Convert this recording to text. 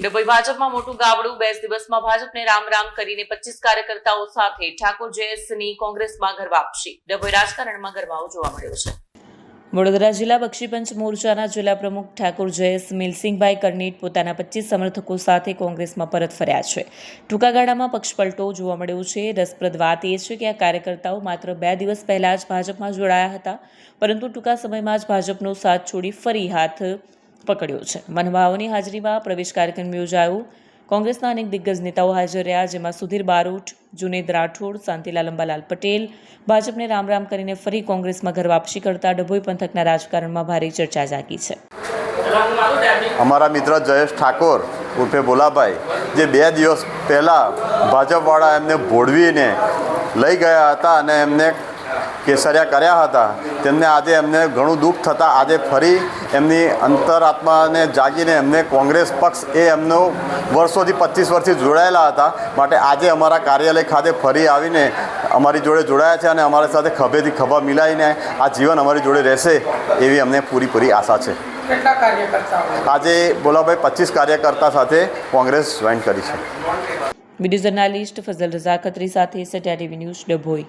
ડભોઈ ભાજપમાં મોટું ગાબડું 2 દિવસમાં ભાજપને રામ રામ કરીને 25 કાર્યકર્તાઓ સાથે ઠાકોર જયેશની કોંગ્રેસમાં ઘર વાપસી. ડભોઈ રાજકારણમાં ગરમાવો જોવા મળ્યો છે. વડોદરા જિલ્લા બક્ષીપંચ મોરચાના જિલ્લા પ્રમુખ ઠાકોર જયેશ મિલસિંહભાઈ કરનીટ પોતાના 25 સમર્થકો સાથે કોંગ્રેસમાં પરત ફર્યા છે. ટૂંકા ગાળામાં પક્ષપલટો જોવા મળ્યો છે. રસપ્રદ વાત એ છે કે આ કાર્યકર્તાઓ માત્ર 2 દિવસ પહેલા જ ભાજપમાં જોડાયા હતા, પરંતુ ટૂંકા સમયમાં જ ભાજપનો સાથ છોડી ફરી હાથ પકડ્યો છે. મહાનુભાવોની હાજરીમાં પ્રવેશ કાર્યક્રમ યોજાયો. કોંગ્રેસના અનેક દિગ્ગજ નેતાઓ હાજર રહ્યા, જેમાં સુધીર બારોટ, જુનેદ રાઠોડ, શાંતિલાલ અંબાલાલ પટેલ ભાજપને રામ રામ કરીને ફરી કોંગ્રેસમાં ઘર વાપસી કરતા ડભોઈ પંથકના રાજકારણમાં ભારે ચર્ચા જાગી છે. અમારા મિત્ર જયેશ ઠાકોર ઉર્ફે ભોલાભાઈ, જે 2 દિવસ પહેલાં ભાજપવાળા એમને ભોળવીને લઈ ગયા હતા અને એમને કેસરિયા કર્યા હતા, તેમને આજે એમને ઘણું દુઃખ થતાં આજે ફરી એમની અંતરાત્માને જાગીને એમને કોંગ્રેસ પક્ષ એ એમનો વર્ષોથી 25 વર્ષથી જોડાયેલા હતા, માટે આજે અમારા કાર્યાલય ખાતે ફરી આવીને અમારી જોડે જોડાયા છે અને અમારી સાથે ખભેથી ખભા મિલાવીને આ જીવન અમારી જોડે રહેશે એવી અમને પૂરી આશા છે. કેટલા કાર્યકર્તાઓ આજે ભોલાભાઈ 25 કાર્યકર્તા સાથે કોંગ્રેસ જોઈન કરી છે. વિડીયો જર્નાલિસ્ટ ફઝલ રઝા ખત્રી સાથે સત્યા ટીવી ન્યૂઝ ડભોઈ.